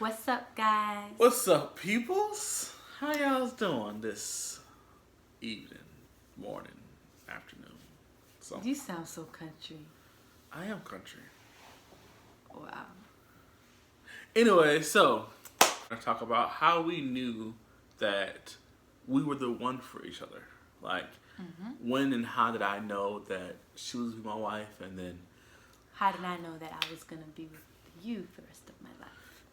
What's up, guys? What's up, peoples? How y'all doing this evening, morning, afternoon? So You sound so country. I am country. Wow. Anyway, so I'm gonna talk about how we knew that we were the one for each other. Like, when and how did I know that she was my wife, and then How did I know that I was going to be with you for the rest of my life?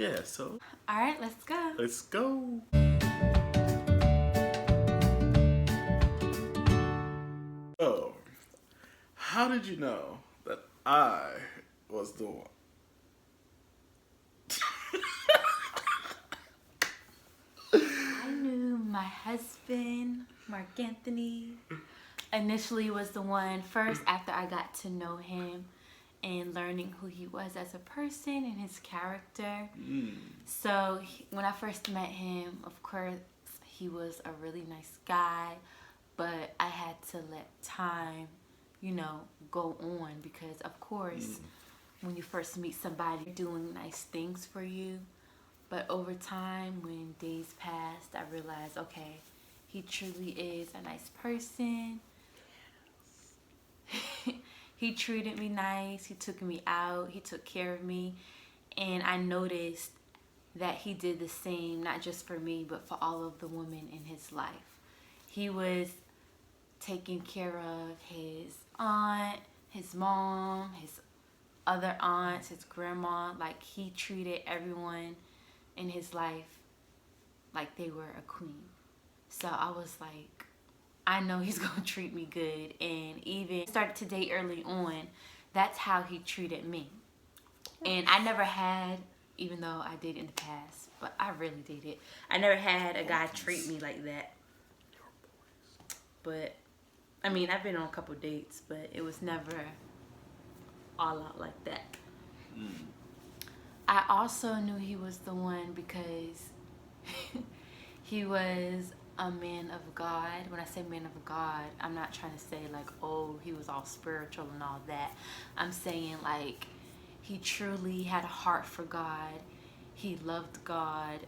yeah. So All right, let's go. let's go. So, how did you know that I was the one? I knew my husband, Mark Anthony, initially was the one first after I got to know him and learning who he was as a person and his character. So when I first met him, of course, he was a really nice guy, but I had to let time, go on because, of course, when you first meet somebody doing nice things for you, but over time, when days passed, I realized, okay, he truly is a nice person. He treated me nice. He took me out. He took care of me. And I noticed that he did the same, not just for me, but for all of the women in his life. He was taking care of his aunt, his mom, his other aunts, his grandma. Like, he treated everyone in his life like they were a queen. So I was like, I know he's gonna treat me good. And even started to date early on, that's how he treated me. And I never had, even though I did in the past, but I really did it, I never had a guy treat me like that. But I mean, I've been on a couple dates, but it was never all out like that. I also knew he was the one because he was a man of God. When I say man of God, I'm not trying to say like, oh, he was all spiritual and all that. I'm saying like he truly had a heart for God. He loved God.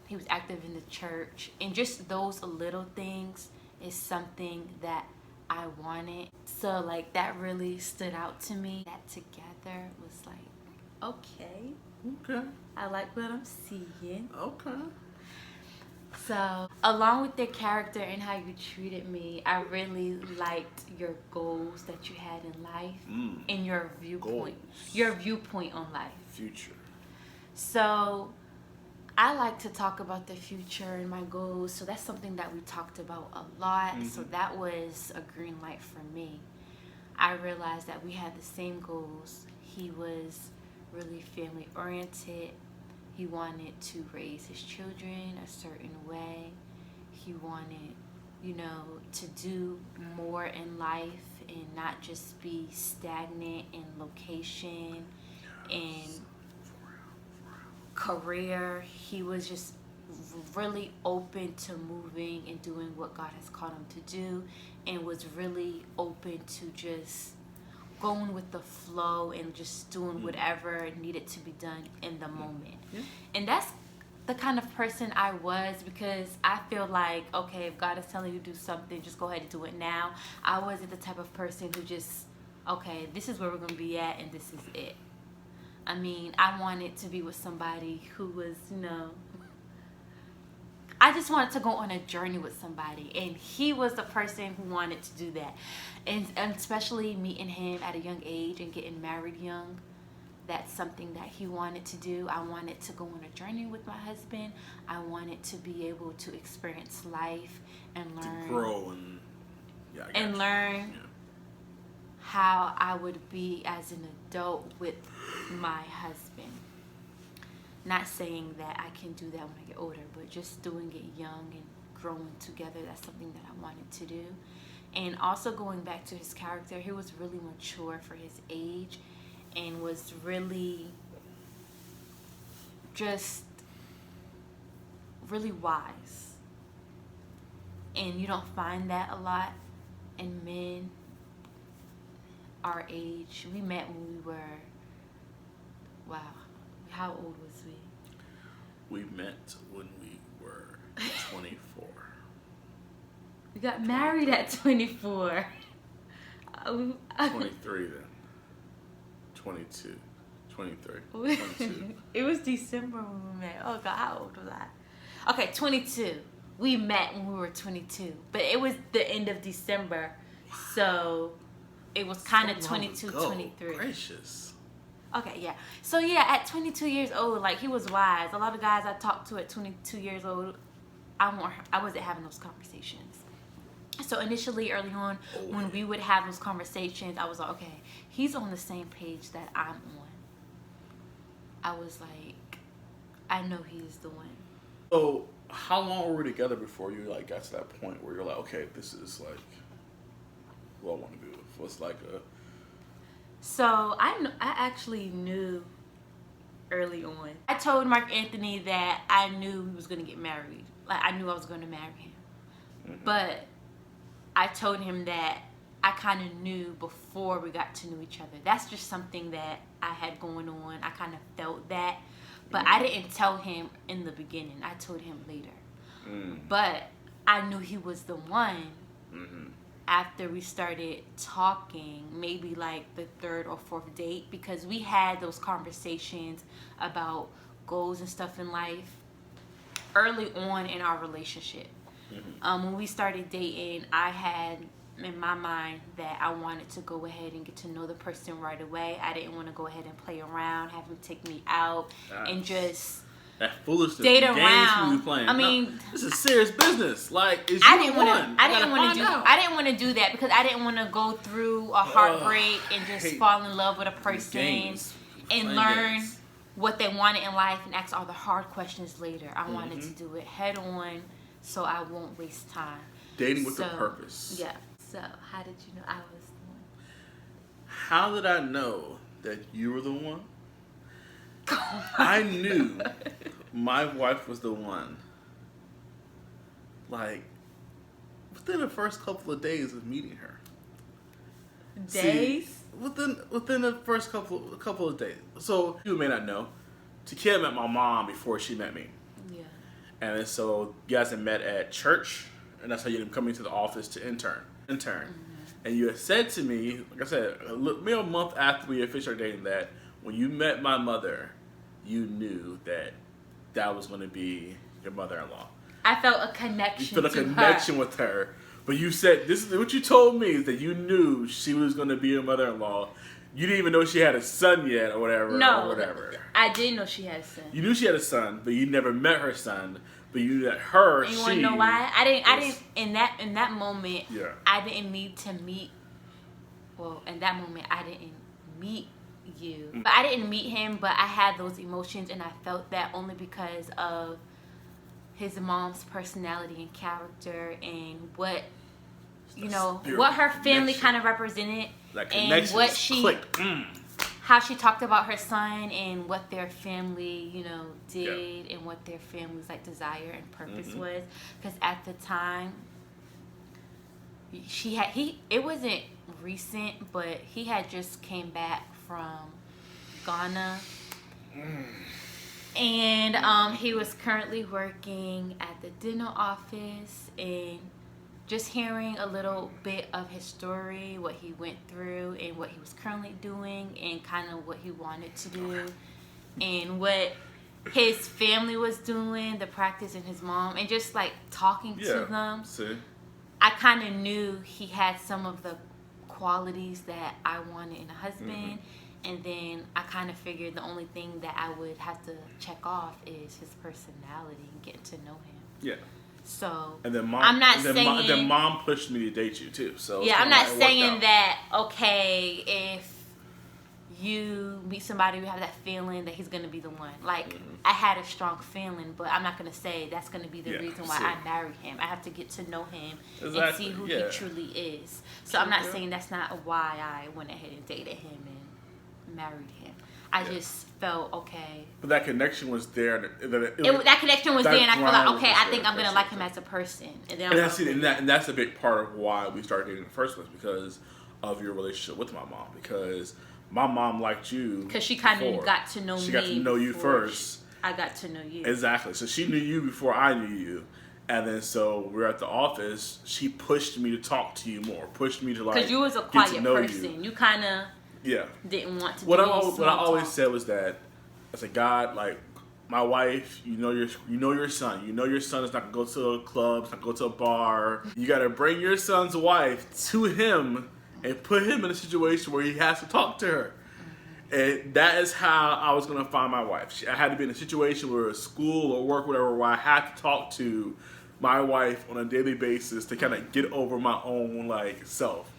He was active in the church. And just those little things is something that I wanted. So like that really stood out to me. That together was like, okay, Okay. I like what I'm seeing. Okay. So, along with their character and how you treated me, I really liked your goals that you had in life and your viewpoint. Goals. Your viewpoint on life. Future. So, I like to talk about the future and my goals. So, that's something that we talked about a lot. So, that was a green light for me. I realized that we had the same goals. He was really family oriented. He wanted to raise his children a certain way. He wanted, to do more in life and not just be stagnant in location and career. He was just really open to moving and doing what God has called him to do, and was really open to just going with the flow and just doing whatever needed to be done in the moment. And that's the kind of person I was, because I feel like, okay, if God is telling you to do something, just go ahead and do it now. I wasn't the type of person who just, okay, this is where we're going to be at and this is it. I mean, I wanted to be with somebody who was, I just wanted to go on a journey with somebody, and he was the person who wanted to do that. And especially meeting him at a young age and getting married young, that's something that he wanted to do. I wanted to go on a journey with my husband. I wanted to be able to experience life and learn, To grow and learn how I would be as an adult with my husband. Not saying that I can do that when I get older, but just doing it young and growing together, that's something that I wanted to do. And also going back to his character, he was really mature for his age and was really just really wise. And you don't find that a lot in men our age. We met when we were, wow, how old was we? We met when we were 24. We got married at 24. 23 then. 22. 23. 22. It was December when we met. Oh God, how old was I? Okay, 22. We met when we were 22, but it was the end of December, so it was kind of 22, 23. Gracious. Okay, yeah. So yeah, at 22 years old, like, he was wise. A lot of guys I talked to at 22 years old, I wasn't having those conversations. So initially, early on, when we would have those conversations, I was like, okay, he's on the same page that I'm on. I was like, I know he's the one. So, how long were we together before you like got to that point where you're like, okay, this is like what I want to do? What's like a... So I actually knew early on. I told Mark Anthony that I knew he was going to get married. Like, I knew I was going to marry him. Mm-hmm. But I told him that I kind of knew before we got to know each other. That's just something that I had going on. I kind of felt that. But I didn't tell him in the beginning. I told him later. But I knew he was the one after we started talking, maybe like the third or fourth date, because we had those conversations about goals and stuff in life early on in our relationship. When we started dating, I had in my mind that I wanted to go ahead and get to know the person right away. I didn't want to go ahead and play around, have him take me out, and just that foolishness date games around. You playing. I mean, no, this is serious business. Like, I didn't want to do that because I didn't want to go through a heartbreak and just fall in love with a person and learn what they wanted in life and ask all the hard questions later. I wanted to do it head on, so I won't waste time. Dating with a purpose. Yeah. So, how did you know I was the one? How did I know that you were the one? I knew my wife was the one. Like, within the first couple of days of meeting her. Days? See, within the first couple of days. So, you may not know, Takeyah met my mom before she met me. Yeah. And then so, you guys had met at church, and that's how you ended up coming to the office to intern. And you had said to me, like I said, a month after we officially started dating, that when you met my mother, you knew that that was going to be your mother-in-law. I felt a connection. You felt a connection with her, but you said this is what you told me is that you knew she was going to be your mother-in-law. You didn't even know she had a son yet, or whatever. No, or whatever. I didn't know she had a son. You knew she had a son, but you never met her son. But you knew that her. And you want to know why? I didn't. In that moment. Yeah. I didn't need to meet. Well, in that moment, I didn't meet you. But I didn't meet him. But I had those emotions, and I felt that only because of his mom's personality and character, and what what her family kind of represented, and what she clicked. How she talked about her son and what their family, did, and what their family's like desire and purpose was. Because at the time, it wasn't recent, but he had just came back from Ghana, and he was currently working at the dental office, and just hearing a little bit of his story, what he went through, and what he was currently doing, and kind of what he wanted to do, and what his family was doing, the practice, and his mom, and just like talking to them, I kind of knew he had some of the qualities that I wanted in a husband. And then I kind of figured the only thing that I would have to check off is his personality and getting to know him. Yeah. So, and then mom, I'm not saying... Then mom pushed me to date you, too. So yeah, I'm not saying that, okay, if you meet somebody who have that feeling that he's going to be the one. Like, I had a strong feeling, but I'm not going to say that's going to be the reason why I married him. I have to get to know him and see who he truly is. So I'm not saying that's not why I went ahead and dated him and married him. I just felt okay. But that connection was there. That connection was there, and I feel like, okay, I think I'm going to like him as a person. And then that's a big part of why we started dating in the first place, because of your relationship with my mom. Because my mom liked you. Because she kind of got to know me. She got to know you first. I got to know you. Exactly. So she knew you before I knew you. And then so we're at the office. She pushed me to talk to you more. Pushed me to like because you was a get quiet to know person. You kind of Yeah. didn't want to. What I always said was that as a God, like my wife, you know your son. You know your son is not gonna go to a club, not gonna go to a bar. You gotta bring your son's wife to him and put him in a situation where he has to talk to her. And that is how I was gonna find my wife. I had to be in a situation where school or work, whatever, where I had to talk to my wife on a daily basis to kind of get over my own like self.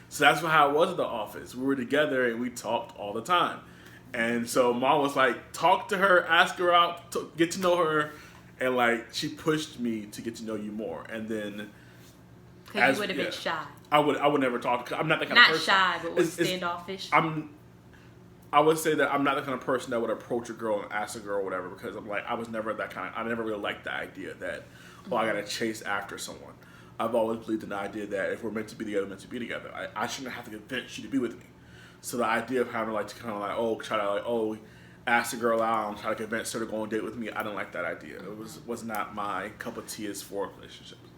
So that's how it was at the office. We were together and we talked all the time. And so Mom was like, talk to her, ask her out, get to know her, and like she pushed me to get to know you more. And then because you would have been shy. I would never talk. I'm not that kind of person. Not shy, but was standoffish. I would say that I'm not the kind of person that would approach a girl and ask a girl whatever, because I'm like, I was never that kind. I never really liked the idea that, I gotta chase after someone. I've always believed in the idea that if we're meant to be together, meant to be together. I shouldn't have to convince you to be with me. So the idea of having like to kind of like, try to like, ask a girl out and try to convince her to go on a date with me, I didn't like that idea. It was not my cup of tea as for relationships.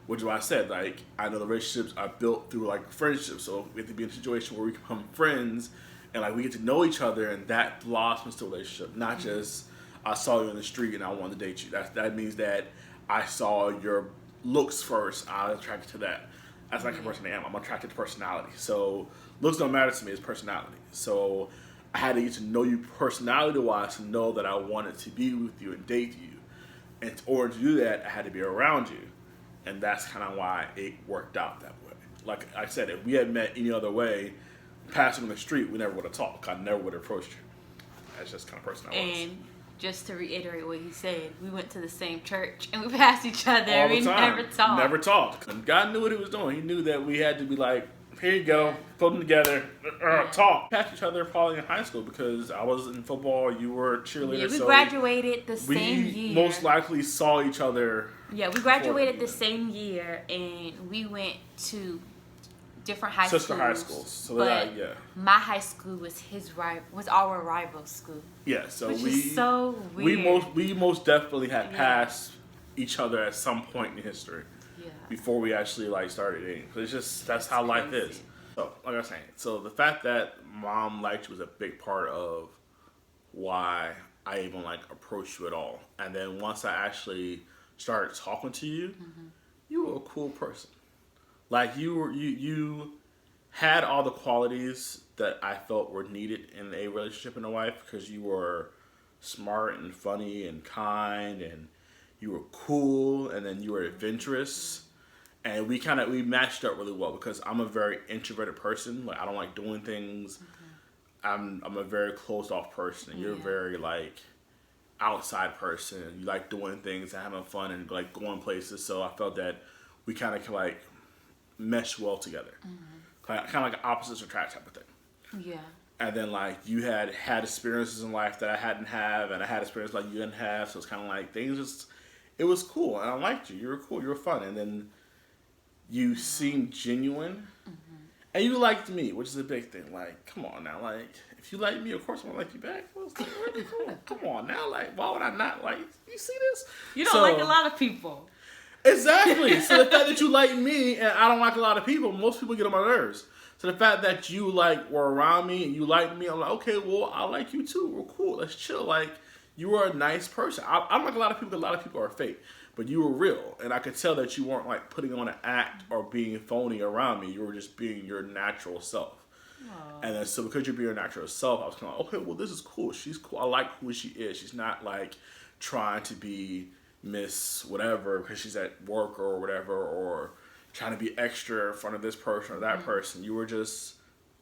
Which is why I said, like, I know the relationships are built through like friendships. So we have to be in a situation where we become friends and like we get to know each other, and that blossoms to a relationship. Not just I saw you in the street and I wanted to date you. That means that I saw your looks first. I was attracted to that. That's like the person I am. I'm attracted to personality. So looks don't matter to me. It's personality. So I had to get to know you personality-wise to know that I wanted to be with you and date you. And in order to do that, I had to be around you. And that's kind of why it worked out that way. Like I said, if we had met any other way, passing on the street, we never would have talked. I never would have approached you. That's just the kind of person I was. And just to reiterate what he said, we went to the same church and we passed each other. All the We time. never talked. Never talked. And God knew what he was doing. He knew that we had to be like, here you go, put them together, talk. Passed each other probably in high school because I was in football, you were a cheerleader. Yeah, we so graduated the same year. We most likely saw each other. Yeah, we graduated the same year, and we went to different high schools. Sister high schools. So but my high school was our rival school. Yeah, so which is so weird. We most definitely had passed each other at some point in history. Yeah. Before we actually like started dating. So it's just that's how life is. So like I was saying, so the fact that Mom liked you was a big part of why I even like approached you at all. And then once I actually started talking to you, you were a cool person. Like you had all the qualities that I felt were needed in a relationship and a wife, because you were smart and funny and kind, and you were cool, and then you were adventurous. And we matched up really well, because I'm a very introverted person. Like I don't like doing things. I'm a very closed off person. You're a very like outside person. You like doing things and having fun and like going places. So I felt that we kind of like mesh well together. Kind of like opposites attract type of thing. Yeah. And then like you had experiences in life that I hadn't have, and I had experiences like you didn't have. So it's kind of like things just, it was cool, and I liked you. You were cool. You were fun, and then you seemed genuine, and you liked me, which is a big thing. Like, come on now, like if you like me, of course I'm gonna like you back. Come on now, like why would I not like you? See this? You don't like a lot of people. Exactly. So the fact that you like me and I don't like a lot of people, most people get on my nerves. So the fact that you like were around me and you liked me, I'm like, okay, well I like you too. We're cool. Let's chill. Like you were a nice person. I'm like a lot of people. A lot of people are fake, but you were real, and I could tell that you weren't like putting on an act or being phony around me. You were just being your natural self. Aww. And then so because you're being your natural self, I was kind of like, okay, well this is cool. She's cool. I like who she is. She's not like trying to be Miss whatever because she's at work or whatever, or trying to be extra in front of this person or that person. You were just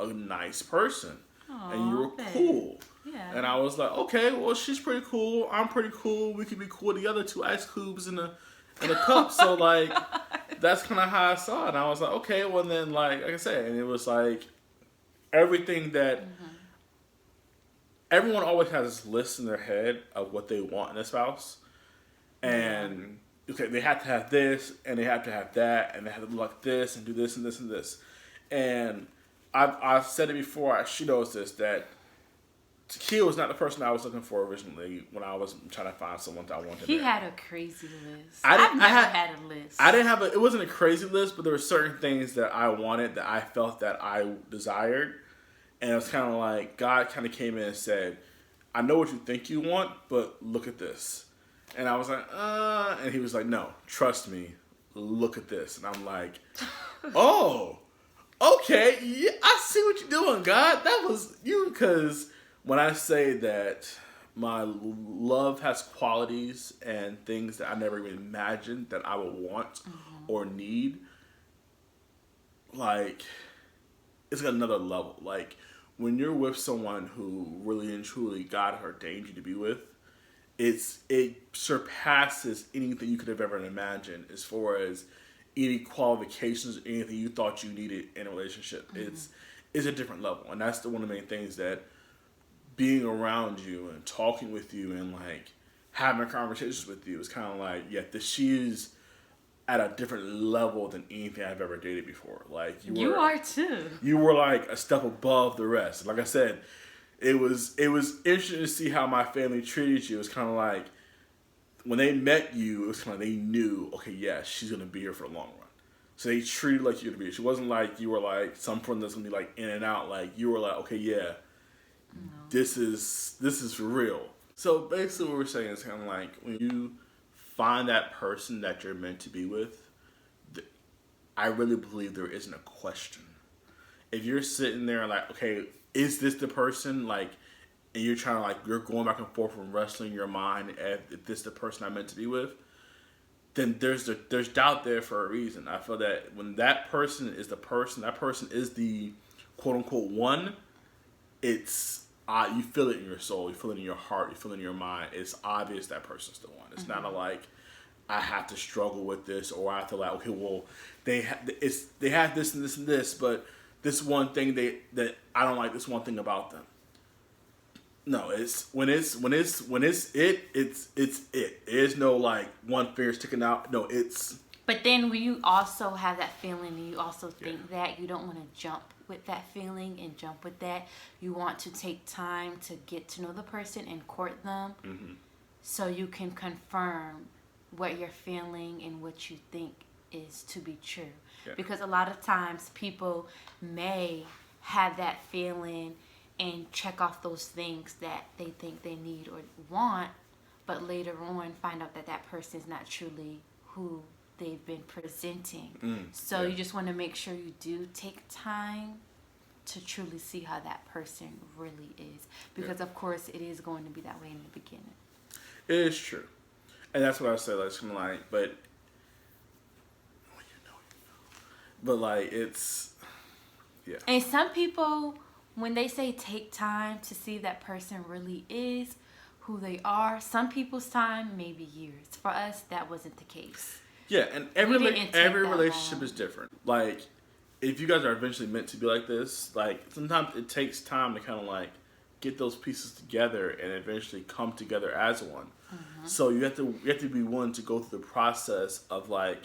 a nice person. Aww, and you were cool. Yeah. And I was like, okay, well she's pretty cool. I'm pretty cool. We could be cool together. 2 ice cubes in a cup. So like that's kind of how I saw it. And I was like, okay, well then like I said, and it was like everything that everyone always has this list in their head of what they want in a spouse. And okay, they have to have this, and they have to have that, and they have to look like this, and do this, and this, and this. And I've said it before. She knows this, that Takeyah was not the person I was looking for originally when I was trying to find someone that I wanted. He had a crazy list. I've never had a list. I didn't have it wasn't a crazy list, but there were certain things that I wanted that I felt that I desired. And it was kind of like God kind of came in and said, I know what you think you want, but look at this. And I was like, and he was like, no, trust me, look at this. And I'm like, oh, okay, yeah, I see what you're doing, God. That was you, because when I say that my love has qualities and things that I never even imagined that I would want or need, like, it's got another level. Like, when you're with someone who really and truly God ordained you to be with, it surpasses anything you could have ever imagined as far as any qualifications or anything you thought you needed in a relationship. It's a different level. And that's one of the main things that being around you and talking with you and like having conversations with you is kind of like, yeah, she is at a different level than anything I've ever dated before. Like you are too. You were like a step above the rest. Like I said, it was interesting to see how my family treated you. It was kind of like when they met you, it was kind of they knew, okay, yeah, she's gonna be here for the long run. So they treated like you to be. She wasn't like you were like some friend that's gonna be like in and out. Like you were like, okay, yeah, this is for real. So basically, what we're saying is kind of like when you find that person that you're meant to be with, I really believe there isn't a question. If you're sitting there like, okay, is this the person? Like, and you're trying to like, you're going back and forth and wrestling your mind if this the person I'm meant to be with, then there's doubt there for a reason. I feel that when that person is the person, that person is the quote unquote one, it's you feel it in your soul, you feel it in your heart, you feel it in your mind. It's obvious that person's the one. It's not like I have to struggle with this, or I have to like, okay, well, they have this and this and this, but this one thing that I don't like this one thing about them. No, it's when it's it. There's no like one finger sticking out. No, it's. But then when you also have that feeling and you also think that you don't want to jump with that feeling and jump with that, you want to take time to get to know the person and court them, so you can confirm what you're feeling and what you think is to be true. Yeah. Because a lot of times people may have that feeling and check off those things that they think they need or want, but later on find out that that person is not truly who they've been presenting. So you just want to make sure you do take time to truly see how that person really is. Because of course it is going to be that way in the beginning. It is true. And that's what I said, like, something like, but but like it's And some people, when they say take time to see if that person really is who they are, some people's time may be years. For us, that wasn't the case. Yeah, and every relationship is different. Like, if you guys are eventually meant to be like this, like, sometimes it takes time to kind of, like, get those pieces together and eventually come together as one. So you have to be willing to go through the process of, like,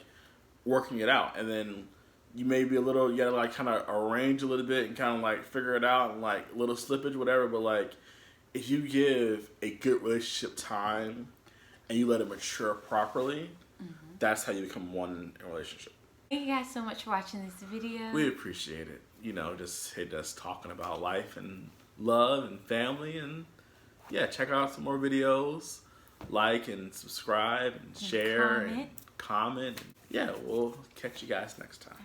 working it out. And then you may be you gotta, like, kind of arrange a little bit and kind of, like, figure it out and, like, a little slippage, whatever. But, like, if you give a good relationship time and you let it mature properly, that's how you become one in a relationship. Thank you guys so much for watching this video. We appreciate it. You know, just hit us talking about life and love and family. And, yeah, check out some more videos. Like and subscribe and share and comment. Yeah, we'll catch you guys next time.